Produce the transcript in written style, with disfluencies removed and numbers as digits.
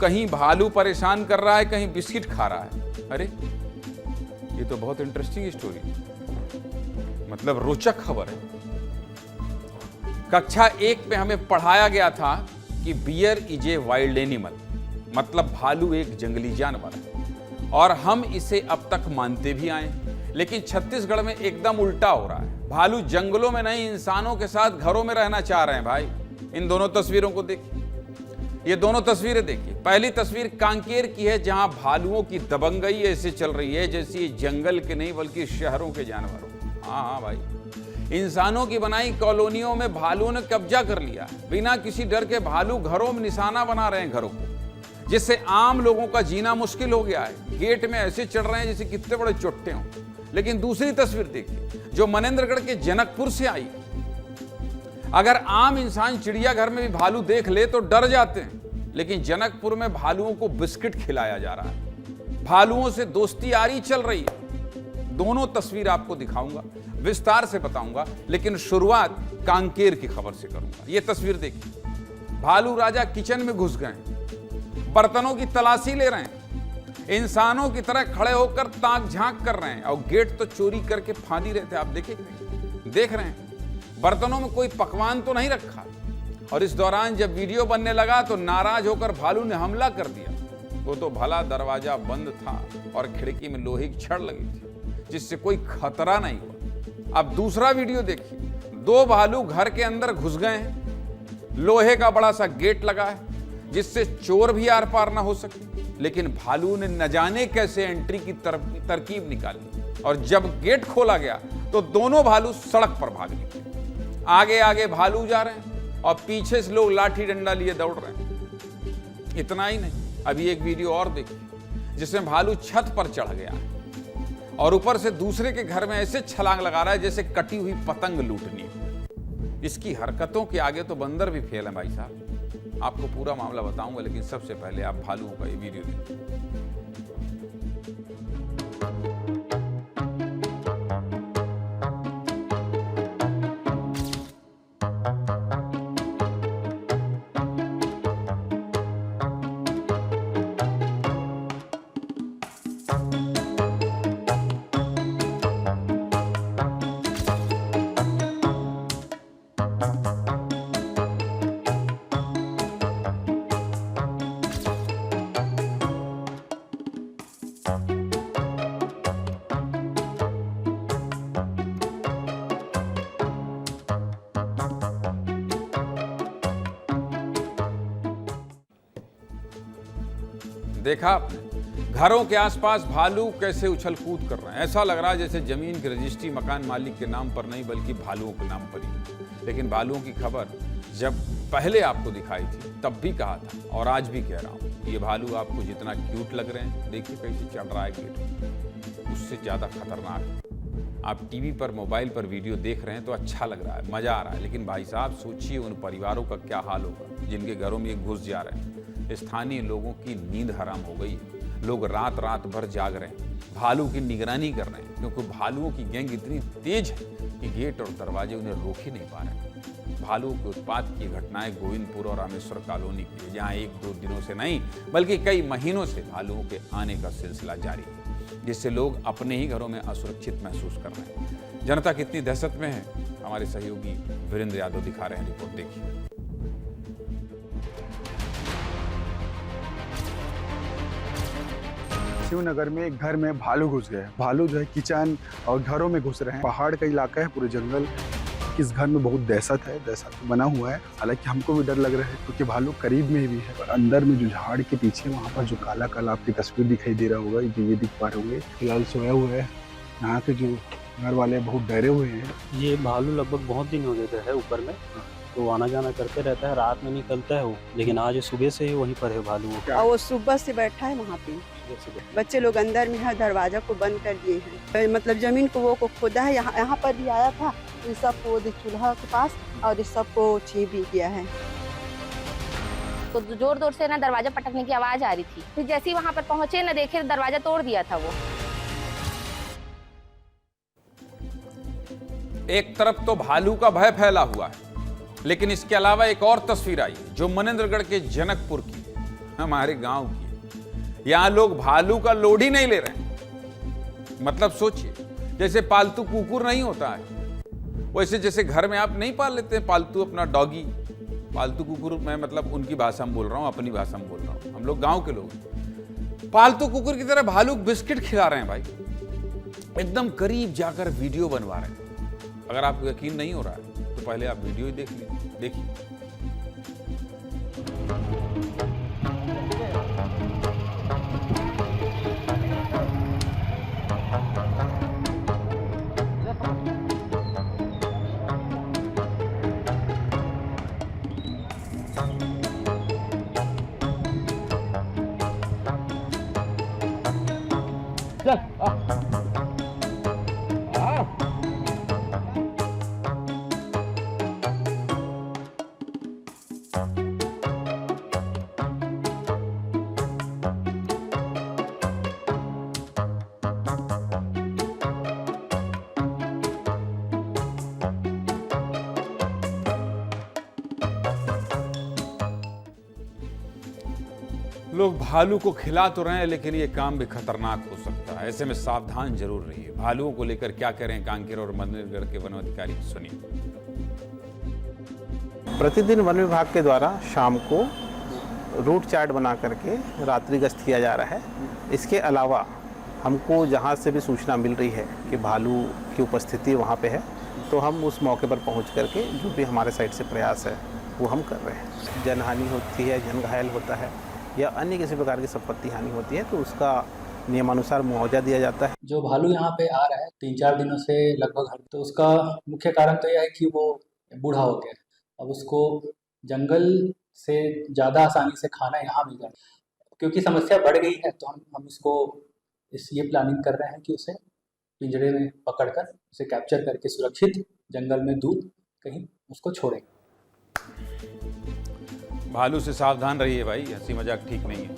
कहीं भालू परेशान कर रहा है, कहीं बिस्किट खा रहा है। अरे ये तो बहुत इंटरेस्टिंग स्टोरी है, मतलब रोचक खबर है। कक्षा 1 में हमें पढ़ाया गया था कि bear is a wild animal, मतलब भालू एक जंगली जानवर है, और हम इसे अब तक मानते भी आए। लेकिन छत्तीसगढ़ में एकदम उल्टा हो रहा है। भालू जंगलों में नहीं, इंसानों के साथ घरों में रहना चाह रहे हैं। भाई इन दोनों तस्वीरों को देखिए, ये दोनों तस्वीरें देखिए। पहली तस्वीर कांकेर की है, जहां भालुओं की दबंगई ऐसे चल रही है जैसे ये जंगल के नहीं बल्कि शहरों के जानवर हो। हाँ भाई, इंसानों की बनाई कॉलोनियों में भालुओं ने कब्जा कर लिया। बिना किसी डर के भालू घरों में निशाना बना रहे हैं घरों को, जिससे आम लोगों का जीना मुश्किल हो गया है। गेट में ऐसे चढ़ रहे हैं जैसे कितने बड़े चोट्टे हों। लेकिन दूसरी तस्वीर देखिए, जो मनेंद्रगढ़ के जनकपुर से आई। अगर आम इंसान चिड़ियाघर में भी भालू देख ले तो डर जाते हैं, लेकिन जनकपुर में भालुओं को बिस्किट खिलाया जा रहा है। भालुओं से दोस्ती यारी चल रही है। दोनों तस्वीर आपको दिखाऊंगा, विस्तार से बताऊंगा, लेकिन शुरुआत कांकेर की खबर से करूंगा। यह तस्वीर देखिए, भालू राजा किचन में घुस गए, बर्तनों की तलाशी ले रहे हैं, इंसानों की तरह खड़े होकर ताक झांक कर रहे हैं, और गेट तो चोरी करके फांदी रहे थे। आप देख रहे हैं, बर्तनों में कोई पकवान तो नहीं रखा। और इस दौरान जब वीडियो बनने लगा तो नाराज होकर भालू ने हमला कर दिया। वो तो भला दरवाजा बंद था और खिड़की में लोहे की छड़ लगी थी, जिससे कोई खतरा नहीं हुआ। अब दूसरा वीडियो देखिए, 2 भालू घर के अंदर घुस गए हैं। लोहे का बड़ा सा गेट लगा है जिससे चोर भी आर पार ना हो सके, लेकिन भालू ने न जाने कैसे एंट्री की तरकीब निकाली, और जब गेट खोला गया तो दोनों भालू सड़क पर भाग निकले। आगे आगे भालू जा रहे हैं और पीछे से लोग लाठी डंडा लिए दौड़ रहे हैं। इतना ही नहीं, अभी एक वीडियो और देखिए, जिसमें भालू छत पर चढ़ गया है और ऊपर से दूसरे के घर में ऐसे छलांग लगा रहा है जैसे कटी हुई पतंग लूटनी। इसकी हरकतों के आगे तो बंदर भी फेल है भाई साहब। आपको पूरा मामला बताऊंगा, लेकिन सबसे पहले आप भालुओं का ये वीडियो देखिए। देखा आपने, घरों के आसपास भालू कैसे उछल कूद कर रहे हैं। ऐसा लग रहा है जैसे जमीन की रजिस्ट्री मकान मालिक के नाम पर नहीं बल्कि भालुओं के नाम पर ही। लेकिन भालुओं की खबर जब पहले आपको दिखाई थी तब भी कहा था, और आज भी कह रहा हूँ, ये भालू आपको जितना क्यूट लग रहे हैं, देखिए कैसे चढ़ रहा है गेट, उससे ज़्यादा खतरनाक है। आप टीवी पर, मोबाइल पर वीडियो देख रहे हैं तो अच्छा लग रहा है, मज़ा आ रहा है, लेकिन भाई साहब सोचिए उन परिवारों का क्या हाल होगा जिनके घरों में ये घुस जा रहे हैं। स्थानीय लोगों की नींद हराम हो गई है। लोग रात रात भर जाग रहे हैं, भालू की निगरानी कर रहे हैं, क्योंकि भालुओं की गैंग इतनी तेज है कि गेट और दरवाजे उन्हें रोक ही नहीं पा रहे। भालुओं के उत्पात की घटनाएं गोविंदपुर और रामेश्वर कॉलोनी की है, जहाँ 1-2 दिनों से नहीं बल्कि कई महीनों से भालुओं के आने का सिलसिला जारी है, जिससे लोग अपने ही घरों में असुरक्षित महसूस कर रहे हैं। जनता कितनी दहशत में है, हमारे सहयोगी वीरेंद्र यादव दिखा रहे हैं, रिपोर्ट देखिए। शिवनगर में एक घर में भालू घुस गए। भालू जो है किचन और घरों में घुस रहे हैं। पहाड़ का इलाका है, पूरे जंगल। इस घर में बहुत दहशत बना हुआ है। हालांकि हमको भी डर लग रहा है क्योंकि भालू करीब में भी है। और अंदर में जो झाड़ के पीछे वहाँ पर जो काला काला आपकी तस्वीर दिखाई दे रहा होगा, जो ये दिख पा रहे होंगे, फिलहाल सोया हुआ है। यहाँ के जो घर वाले बहुत डरे हुए हैं। ये भालू लगभग बहुत दिन हो गए है ऊपर में, तो आना जाना करते रहता है, रात में निकलता है वो, लेकिन आज सुबह से ही वहीं पर है भालू। और वो सुबह से बैठा है वहाँ पे। बच्चे लोग अंदर में है, दरवाजा को बंद कर दिए हैं। मतलब जमीन को खोदा है। यहाँ पर भी आया था, इन सबको चूल्हा के पास, और इस सबको छीन भी किया है। तो जोर जोर से ना दरवाजा पटकने की आवाज आ रही थी। फिर जैसे ही वहाँ पर पहुंचे ना, देखे दरवाजा तोड़ दिया था वो। एक तरफ तो भालू का भय फैला हुआ है, लेकिन इसके अलावा एक और तस्वीर आई जो मनेंद्रगढ़ के जनकपुर की। हमारे गांव की है। यहाँ लोग भालू का लोड ही नहीं ले रहे हैं। मतलब सोचिए, जैसे पालतू कुकुर नहीं होता है वैसे जैसे घर में आप नहीं पाल लेते हैं पालतू अपना डॉगी, पालतू कुकुर, मैं मतलब उनकी भाषा में बोल रहा हूँ, अपनी भाषा में बोल रहा हूँ, हम लोग गांव के लोग पालतू कुकुर की तरह भालू बिस्किट खिला रहे हैं भाई, एकदम करीब जाकर वीडियो बनवा रहे हैं। अगर आपको यकीन नहीं हो रहा है तो पहले आप वीडियो ही देख लीजिए, देखिए। लोग भालू को खिला तो रहे हैं लेकिन ये काम भी खतरनाक हो सकता है, ऐसे में सावधान जरूर रहिए। भालुओं को लेकर क्या करें कांकेर और मनेरगढ़ के वन अधिकारी, सुनिए। प्रतिदिन वन विभाग के द्वारा शाम को रूट चार्ट बना करके रात्रि गश्त किया जा रहा है। इसके अलावा हमको जहाँ से भी सूचना मिल रही है कि भालू की उपस्थिति वहाँ पे है, तो हम उस मौके पर पहुँच करके जो भी हमारे साइड से प्रयास है वो हम कर रहे हैं। जनहानि होती है, जन घायल होता है या अन्य किसी प्रकार की संपत्ति हानि होती है तो उसका नियमानुसार मुआवजा दिया जाता है। जो भालू यहाँ पे आ रहा है 3-4 दिनों से लगभग, तो उसका मुख्य कारण तो यह है कि वो बूढ़ा हो गया है। अब उसको जंगल से ज़्यादा आसानी से खाना यहाँ मिल जाए, क्योंकि समस्या बढ़ गई है, तो हम इसको ये प्लानिंग कर रहे हैं कि उसे पिंजरे में पकड़कर उसे कैप्चर करके सुरक्षित जंगल में दूर कहीं उसको छोड़ेंगे। भालू से सावधान रहिए भाई, हंसी मजाक ठीक नहीं है।